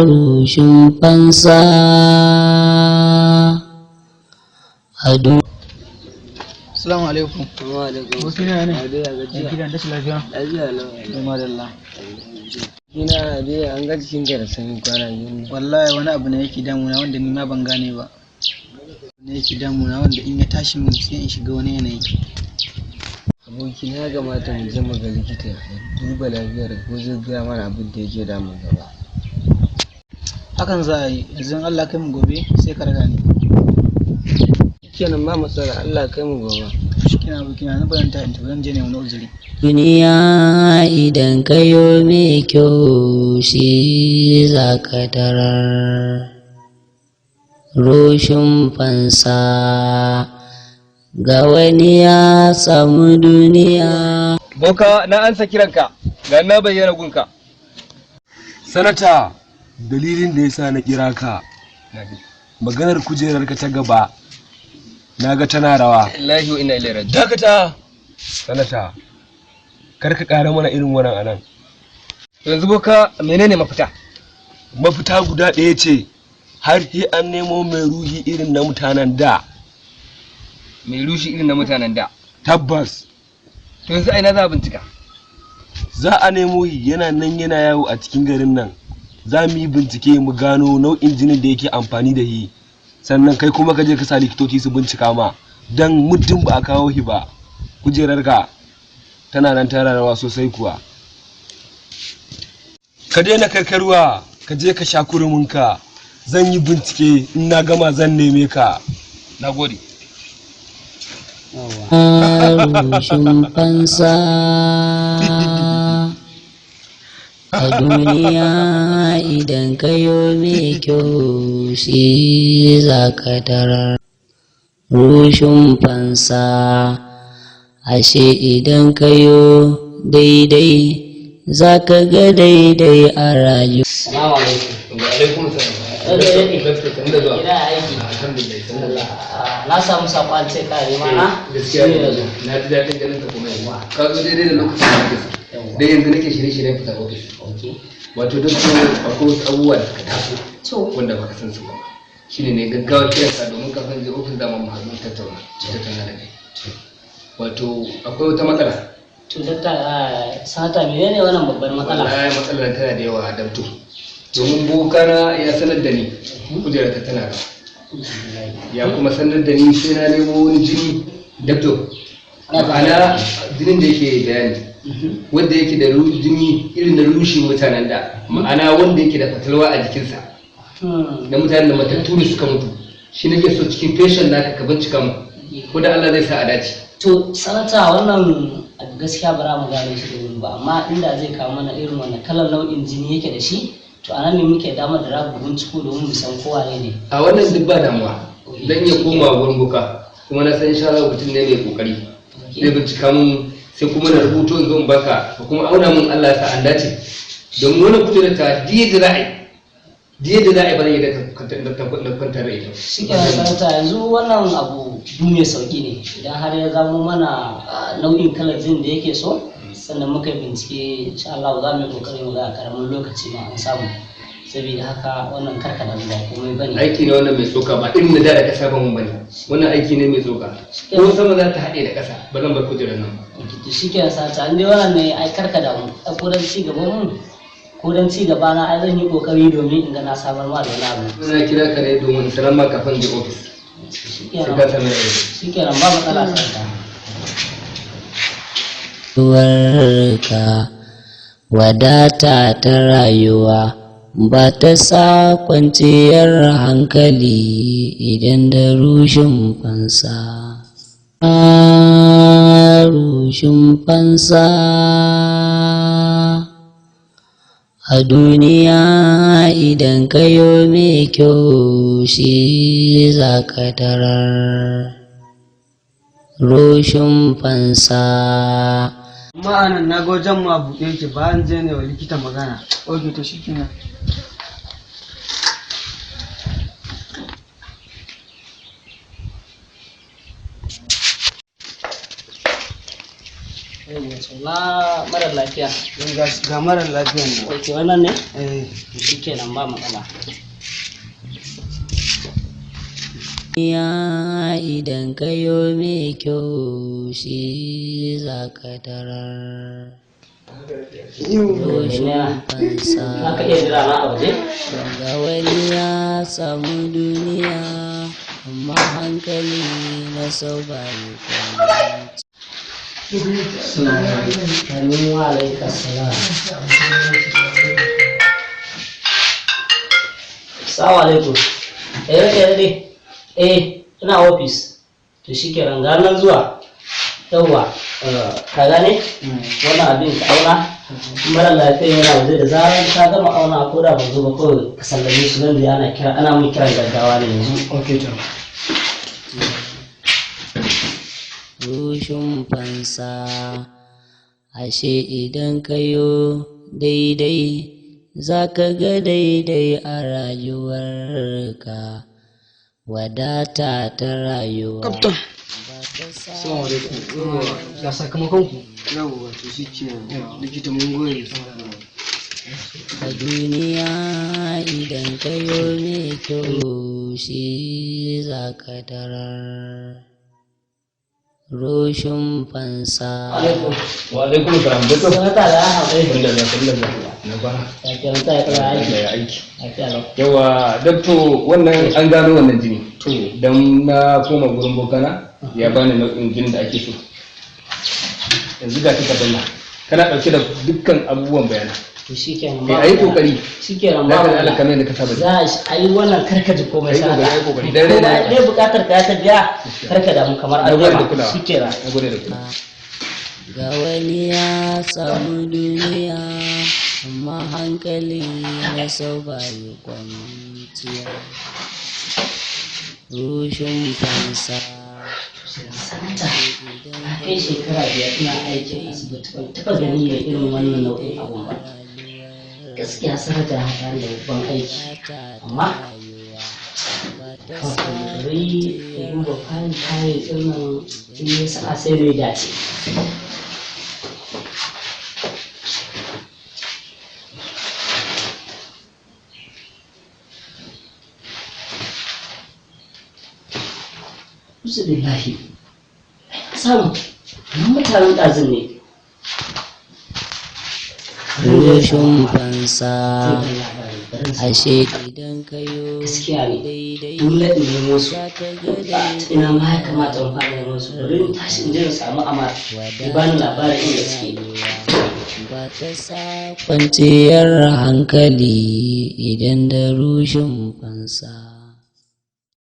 Rushin fansa a duniya. Assalamu alaikum. Wa alaikum. Wasu ne ne? Adiya gajiya. Gidan da shi lafiya. Lafiya lau. Kuma dalla. Ina adiya an ga cikin ka da sanyi kwana biyu. Wallahi wani abu ne yake damuna wanda ni ma ban gane ba. Ne yake damuna wanda in ya tashi min sai in shiga wani yanayi. Aboki na gamata mu je mu ga likita ya duba lafiyar ko zai gaya mana abin da yake damun gaba. Hakan za a yi yanzu Allah kai mu gobe sai ka raga ni. Kenan ba matsala Allah kai mu gobe. Shikenan abokina na baranta in tafi zan je ne wani uzuri. Duniya idan kayo mai kyau shi za ka tarar. Rushin fansa ga wani ya samu duniya. Boka na ansa kiranka ga na bayyana gunka. Sanata, dalilin da yasa na kira ka maganar kujerarka ta gaba naga tana rawa. Wallahi wa inna ilaihi raji'un. Dakata sanata, kar ka ƙara mana irin wannan anan. Yanzu boka menene mafita? Mafita guda ɗaya ce, har sai an nemo mai ruhi irin na mutanen da. Mai rushi irin na mutanen da. Tabbas To yanzu aina za a bincika. za a nemo shi, yana nan yana yawo a cikin garin nan. Za mu yi bincike mu gano nau'in jinin da yake amfani da shi, sannan kai kuma ka je ka sa likitoci su bincika ma, dan muddin ba a kawo shi ba kujerarka tana nan tana rawa sosai kuwa. Ka daina karkarwa, ka je ka sha kuruminka, zan yi bincike, in na gama zan neme ka. Na gode. Rushin fansa a duniya idan kayo mai kyau shi za ka tarar. Rushin fansa ashe idan kayo daidai za ka ga daidai a rayu. Assalamu alaikum. Wa alaikum salam. Ina aiki. Alhamdulillah. Na samu saƙon ce kare mana. Gaskiya ne. Na ji daɗin ganin ka kuma yanzu. Ka zo daidai da lokacin da kake so. Dan yanzu nake shirye-shiryen fitar ofis. Wato duk akwai wasu abubuwa da suka taso wanda baka san su ba. Shine ne gaggawa kiranka domin kafin je ofis da mu haɗu tattauna da kai. Wato akwai wata matsala. To dakta sata menene wannan babbar matsala? Wallahi matsalar tana da yawa a dabto. Domin bokana ya sanar da ni kujerar ta tana da. Ya kuma sanar da ni sai na nemo wani jini dabto. Ma'ana jinin da yake bayani. Wanda yake da jini irin da rushin mutanen da. Ma'ana wanda yake da fatalwa a jikinsa. Na mutanen da matattu ne suka mutu. Shi nake so cikin feshin naka ka bincika mu. Ko da Allah zai sa a dace. To sanata wannan gaskiya ba za mu gane shi da wuri ba, amma inda zai kawo mana irin wannan kalar nau'in jini yake da shi, to anan ne muke damar da za mu binciko domin mu san kowa ne. A wannan duk ba damuwa. Zan iya komawa wurin boka, kuma na san insha Allah mutum ne mai kokari. Zai bincika mun sai kuma na rubuto in zo in baka, ka kuma auna mun Allah ya sa an dace. Domin wannan kujerar ta diye da ra'ayi ba zai yi da kwantar da ita. Shi ke sanata yanzu wannan abu mai sauki ne idan har ya zamo mana nau'in kalar jin da yake so, sannan muka yi bincike insha Allah za mu yi kokari mu ga a karamin lokaci ma an samu. Saboda haka wannan karka da ba komai bane. Aiki ne wannan mai tsoka ba irin da da kasa ba mun bane. Wannan aiki ne mai tsoka. Ko sama za ta haɗe da kasa ba zan bar kujerar nan ba. To shi ke sanata an dai wannan ne ai karka da mu. Ko dan ci gaban mu ko dan ci gaba na ai zan yi kokari domin in ga na samar ma da wani abu. Ina kira ka ne domin sanar ma kafin je office. Shikenan ba matsala sanata. Warka wadata ta rayuwa ba ta sa kwanciyar hankali idan da rushin fansa. Rushin fansa a duniya idan kayo mai kyau shi za ka tarar. Rushin fansa. Ma'anan na ga wajen ma buɗe yake ba an je ne wa likita magana. Ok to shi kenan. Na mara lafiya. Ga mara lafiyan nan. Ok, wannan ne? Shi kenan ba matsala. Ya idan kayo mai kyau shi za ka tarar. Rushin fansa. Haka iya jira na a waje? Ga wani ya samu duniya amma hankali na sau ba yi kwanci. Assalamu alaikum. Assalamu alaikum. Rake ina ofis. To shi ke ranganar zuwa. Yawwa, ka gane? Wannan abin ka auna. Mara lafiya yana waje da zarar ka gama auna ko da ba zo ba kawai ka sallame shi nan da ana mun kiran gaggawa ne yanzu. Ok to. Rushin fansa, ashe idan kayo daidai za ka ga daidai a rayuwarka. Wadata ta rayuwa. Kaptan. Assalamu alaikum. Ya sakamakon ku? Yawwa to shi ke likita mun goye. A duniya idan kayo mai kyau shi za ka tarar. Rushin fansa. Wa alaikum salam. Doktor. Sanata da haɗe. Alhamdulillah. Na bara. Ya kyauta ya kara aiki. Ya aiki. Lafiya lau. Yawa doktor wannan an gano wannan jini. To dan na koma gurin bokana ya bani nau'in jinin da ake so. Yanzu ga kika danna. Kana dauke da dukkan abubuwan bayanan. To shikenan Kai ayi kokari. Shikenan Da ba. kan Allah kamar yadda ka saba. Za a yi wannan karkaji komai Ayi sana. kokari dan Ko rai dai bukatar ka ta biya karka da mu kamar an gode da gama. kulawa. Shikenan. Na gode da kulawa. Ga wani ya samu duniya amma hankali na sau ba yi kwanciya. Rushin fansa. Sanata, na kai shekara 5 ina aikin asibiti ban taɓa gani da irin wannan nau'in abun ba. Gaskiya sanata ya haɗa da babban aiki, amma kafin gari ya duba kayan nan in ya sa'a sai mai dace. Kusa billahi samu mutanen ɗazin ne. Rushin fansa, ashe idan kayo gaskiya ne dole in nemo su. Ina ma ya kamata in fara nemo su bari in tashi in je in samu amar ya bani labarin inda suke. Ba ta sa kwanciyar hankali idan da rushin fansa.